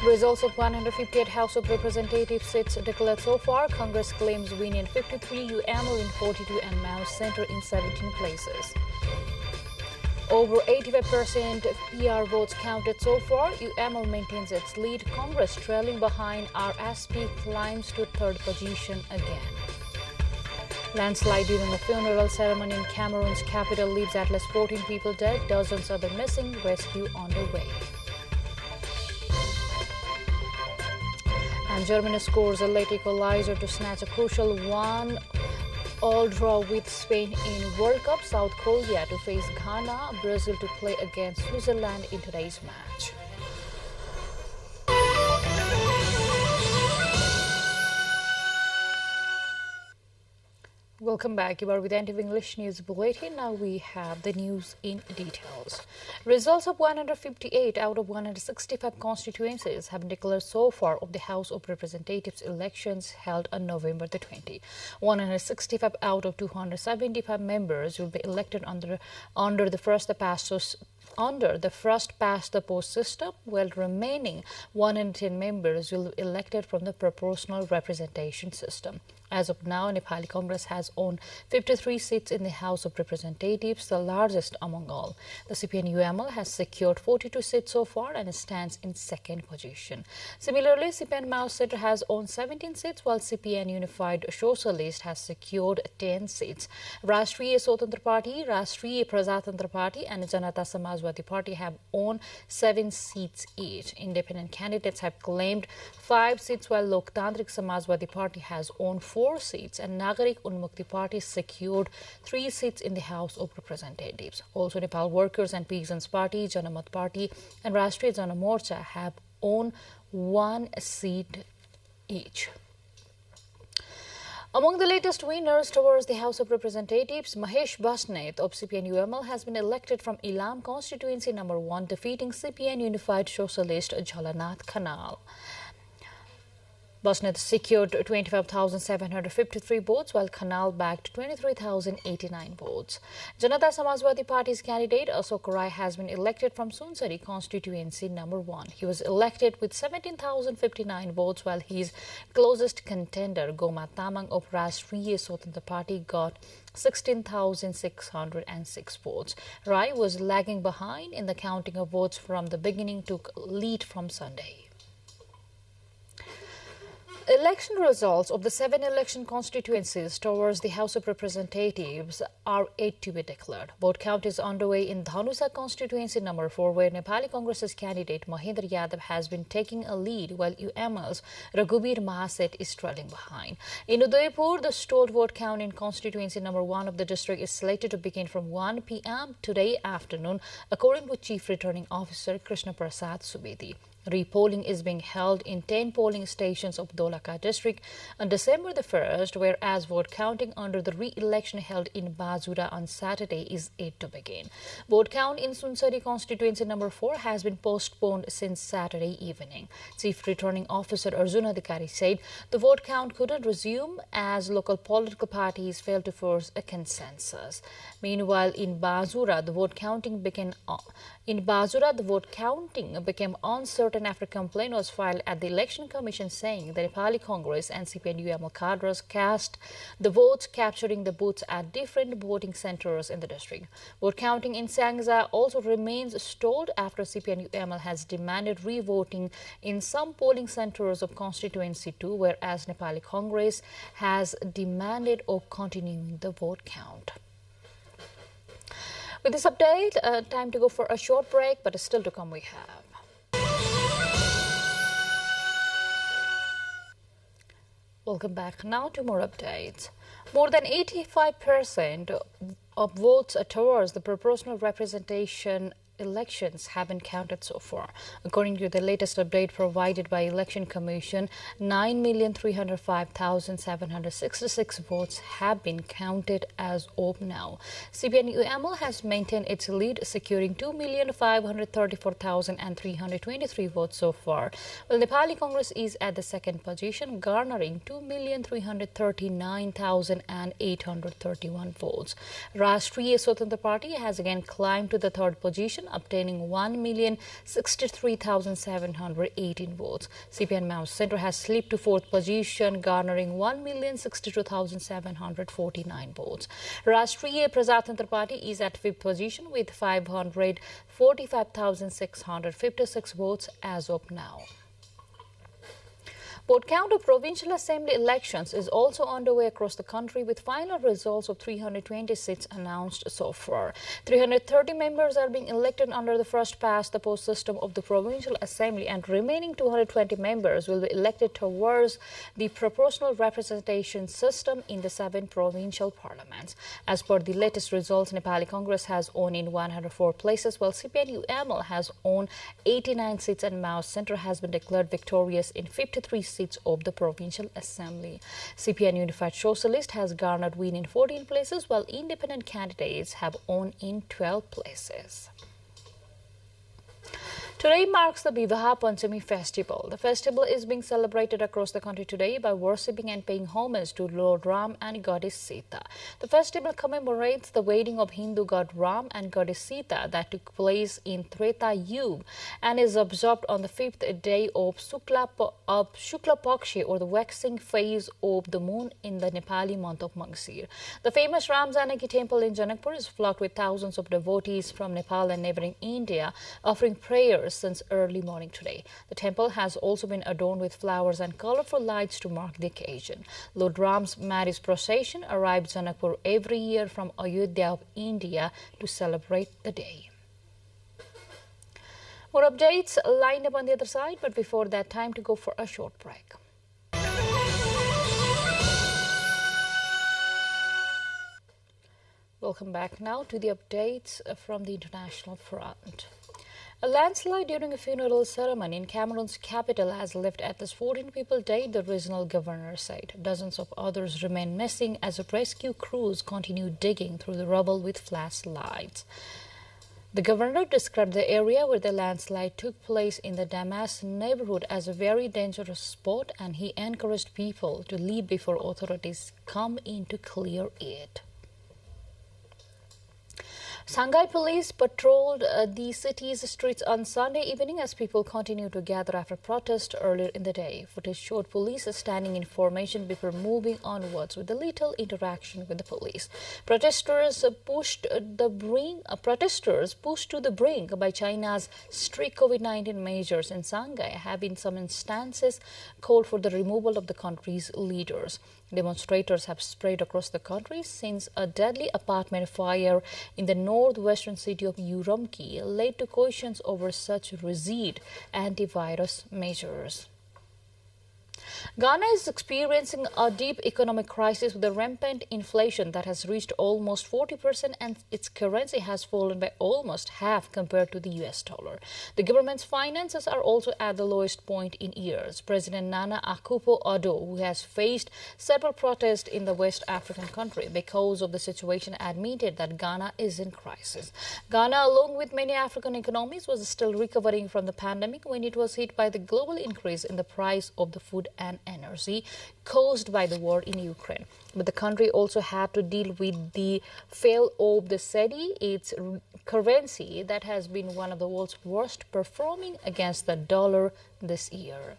Results of 158 House of Representatives seats declared so far. Congress claims win in 53, UML in 42 and Mao Center in 17 places. Over 85% PR votes counted so far. UML maintains its lead. Congress trailing behind. RSP climbs to third position again. Landslide during a funeral ceremony in Cameroon's capital leaves at least 14 people dead. Dozens other missing. Rescue underway. And Germany scores a late equalizer to snatch a crucial 1-all draw with Spain in World Cup. South Korea to face Ghana. Brazil to play against Switzerland in today's match. Welcome back. You are with NTV English News Bulletin. Now we have the news in details. Results of 158 out of 165 constituencies have been declared so far of the House of Representatives elections held on November the 20th. 165 out of 275 members will be elected under the first past the post system, while remaining 110 members will be elected from the proportional representation system. As of now, Nepali Congress has owned 53 seats in the House of Representatives, the largest among all. The CPN-UML has secured 42 seats so far and stands in second position. Similarly, CPN Mao Center has owned 17 seats, while CPN Unified Socialist has secured 10 seats. Rashtriya Swatantra Party, Rashtriya Prajatantra Party and Janata Samajwadi Party have owned 7 seats each. Independent candidates have claimed 5 seats, while Loktantrik Samajwadi Party has owned 4 seats, and Nagarik Unmukti Party secured 3 seats in the House of Representatives. Also, Nepal Workers and Peasants Party, Janamat Party and Rashtriya Jana Morcha have owned 1 seat each. Among the latest winners towards the House of Representatives, Mahesh Basnet of CPN-UML has been elected from Ilam constituency number 1, defeating CPN Unified Socialist Jhalanath Khanal. Basnet secured 25,753 votes, while Khanal bagged 23,089 votes. Janata Samajwadi Party's candidate Ashok Rai has been elected from Sunsari constituency number 1. He was elected with 17,059 votes, while his closest contender Goma Tamang of Rashtriya Swatantra Party got 16,606 votes. Rai was lagging behind in the counting of votes from the beginning, took lead from Sunday. Election results of the 7 election constituencies towards the House of Representatives are yet to be declared. Vote count is underway in Dhanusa constituency number 4, where Nepali Congress's candidate Mahendra Yadav has been taking a lead, while UML's Raghubir Mahaset is trailing behind. In Udaipur, the stalled vote count in constituency number 1 of the district is slated to begin from 1 p.m. today afternoon, according to Chief Returning Officer Krishna Prasad Subedi. Repolling is being held in 10 polling stations of Dholaka district on December the 1st, whereas vote counting under the re-election held in Bazura on Saturday is yet to begin. Vote count in Sunsari constituency number 4 has been postponed since Saturday evening. Chief Returning Officer Arjuna Adhikari said the vote count couldn't resume as local political parties failed to force a consensus. Meanwhile, in Bazura, the vote counting became uncertain after a complaint was filed at the Election Commission saying the Nepali Congress and CPN-UML cadres cast the votes, capturing the booths at different voting centres in the district. Vote counting in Sangza also remains stalled after CPN-UML has demanded re-voting in some polling centres of constituency 2, whereas Nepali Congress has demanded of continuing the vote count. With this update, time to go for a short break, but still to come we have. Welcome back. Now to more updates. More than 85% of votes towards the proportional representation elections have been counted so far. According to the latest update provided by Election Commission, 9,305,766 votes have been counted as of now. CPN-UML has maintained its lead, securing 2,534,323 votes so far, while Nepali Congress is at the second position, garnering 2,339,831 votes. Rashtriya Swatantra Party has again climbed to the third position, obtaining 1,063,718 votes. CPN Mount Centre has slipped to fourth position, garnering 1,062,749 votes. Rashtriya Prajatantra Party is at fifth position with 545,656 votes as of now. Vote count of provincial assembly elections is also underway across the country, with final results of 320 seats announced so far. 330 members are being elected under the first past the post system of the provincial assembly, and remaining 220 members will be elected towards the proportional representation system in the 7 provincial parliaments. As per the latest results, Nepali Congress has won in 104 places, while CPN-UML has won 89 seats and Mao Centre has been declared victorious in 53 seats of the provincial assembly. CPN Unified Socialist has garnered win in 14 places, while independent candidates have won in 12 places. Today marks the Vivaha Panchami festival. The festival is being celebrated across the country today by worshipping and paying homage to Lord Ram and Goddess Sita. The festival commemorates the wedding of Hindu god Ram and Goddess Sita that took place in Treta Yuga and is observed on the 5th day of Shukla Pakshi, or the waxing phase of the moon in the Nepali month of Mangsir. The famous Ram Janaki temple in Janakpur is flocked with thousands of devotees from Nepal and neighboring India, offering prayers since early morning today. The temple has also been adorned with flowers and colorful lights to mark the occasion. Lord Ram's marriage procession arrives Janakpur every year from Ayodhya of India to celebrate the day. More updates lined up on the other side, but before that, time to go for a short break. Welcome back now to the updates from the international front. A landslide during a funeral ceremony in Cameroon's capital has left at least 14 people dead, the regional governor said. Dozens of others remain missing as rescue crews continue digging through the rubble with flashlights. The governor described the area where the landslide took place in the Damas neighborhood as a very dangerous spot, and he encouraged people to leave before authorities come in to clear it. Shanghai police patrolled the city's streets on Sunday evening as people continued to gather after protest earlier in the day. Footage showed police standing in formation before moving onwards with little interaction with the police. Protesters pushed to the brink by China's strict COVID-19 measures in Shanghai have in some instances called for the removal of the country's leaders. Demonstrators have spread across the country since a deadly apartment fire in the northwestern city of Urumqi led to questions over such rigid antivirus measures. Ghana is experiencing a deep economic crisis with a rampant inflation that has reached almost 40%, and its currency has fallen by almost half compared to the US dollar. The government's finances are also at the lowest point in years. President Nana Akufo-Addo, who has faced several protests in the West African country because of the situation, admitted that Ghana is in crisis. Ghana, along with many African economies, was still recovering from the pandemic when it was hit by the global increase in the price of the food and energy caused by the war in Ukraine. But the country also had to deal with the fall of the cedi, its currency that has been one of the world's worst performing against the dollar this year.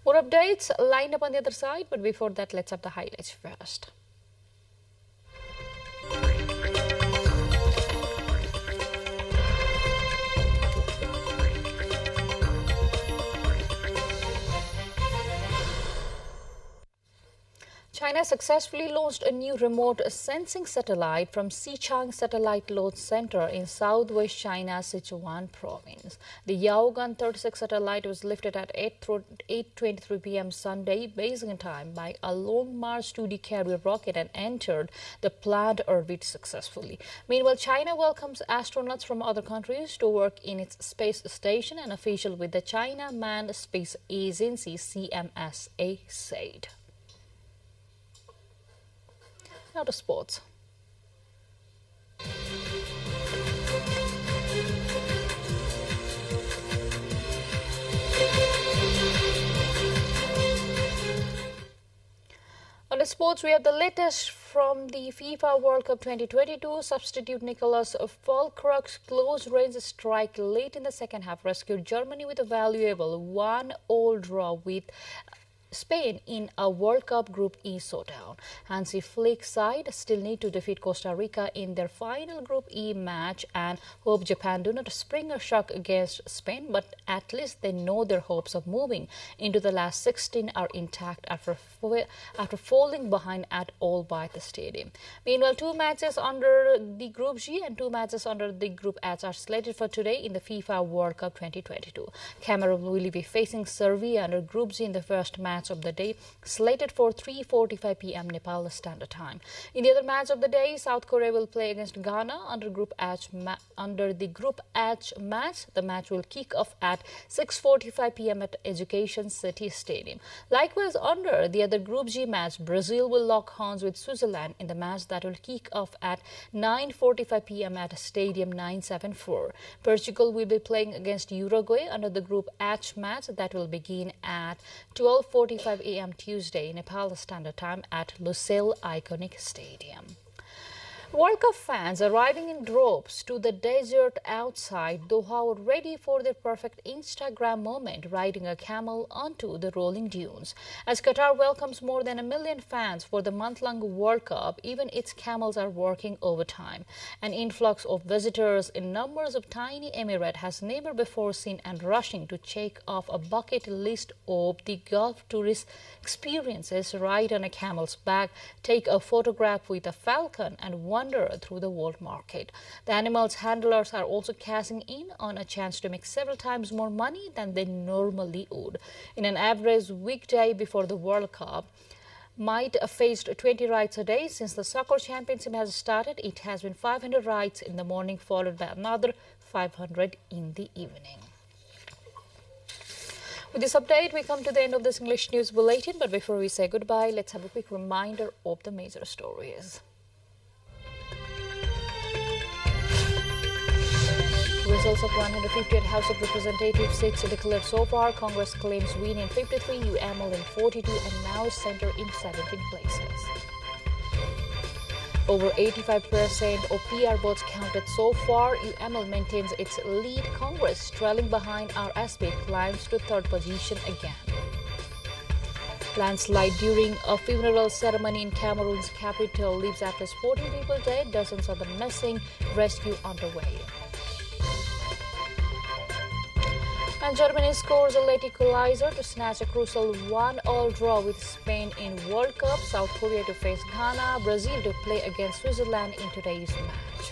More updates lined up on the other side, but before that, let's have the highlights first. China successfully launched a new remote sensing satellite from Xichang Satellite Launch Center in southwest China's Sichuan province. The Yaogan 36 satellite was lifted at 8:23 p.m. Sunday Beijing time by a Long March 2D carrier rocket and entered the planned orbit successfully. Meanwhile, China welcomes astronauts from other countries to work in its space station, an official with the China Manned Space Agency CMSA said. Now to sports. On the sports, we have the latest from the FIFA World Cup 2022, substitute Nicolas Füllkrug's close-range strike late in the second half rescued Germany with a valuable 1-all draw with Spain in a World Cup Group E showdown. Hansi Flick's side still need to defeat Costa Rica in their final Group E match and hope Japan do not spring a shock against Spain, but at least they know their hopes of moving into the last 16 are intact after falling behind at all by the stadium. Meanwhile, 2 matches under the Group G and 2 matches under the Group H are slated for today in the FIFA World Cup 2022. Cameroon will be facing Serbia under Group G in the first match of the day, slated for 3:45 p.m. Nepal Standard Time. In the other match of the day, South Korea will play against Ghana under the Group H match. The match will kick off at 6:45 p.m. at Education City Stadium. Likewise, under the other Group G match, Brazil will lock horns with Switzerland in the match that will kick off at 9:45 p.m. at Stadium 974. Portugal will be playing against Uruguay under the Group H match that will begin at 12:45 a.m. Tuesday, Nepal Standard Time at Lusail Iconic Stadium. World Cup fans arriving in droves to the desert outside Doha were ready for their perfect Instagram moment, riding a camel onto the rolling dunes. As Qatar welcomes more than 1 million fans for the month-long World Cup, even its camels are working overtime. An influx of visitors in numbers of tiny emirate has never before seen and rushing to check off a bucket list of the Gulf tourist experiences, ride on a camel's back, take a photograph with a falcon and wander through the world market. The animal's handlers are also cashing in on a chance to make several times more money than they normally would. In an average weekday before the World Cup, might have faced 20 rides a day. Since the soccer championship has started, it has been 500 rides in the morning, followed by another 500 in the evening. With this update, we come to the end of this English News Bulletin. But before we say goodbye, let's have a quick reminder of the major stories. Results of 158 House of Representatives 6 declared so far. Congress claims win in 53, UML in 42, and Maoist Center in 17 places. Over 85% of PR votes counted so far. UML maintains its lead. Congress, trailing behind RSP, climbs to 3rd position again. Landslide during a funeral ceremony in Cameroon's capital leaves at least 14 people dead, dozens of them missing, rescue underway. And Germany scores a late equalizer to snatch a crucial 1-all draw with Spain in World Cup. South Korea to face Ghana. Brazil to play against Switzerland in today's match.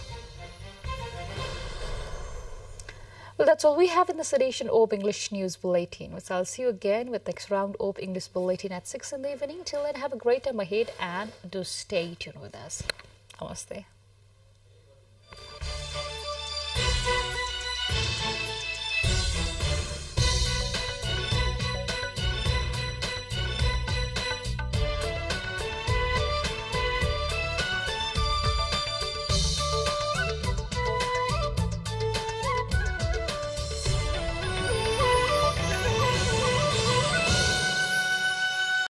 Well, that's all we have in this edition of English News Bulletin. So I'll see you again with the next round of English Bulletin at 6 in the evening. Till then, have a great time ahead and do stay tuned with us. Namaste.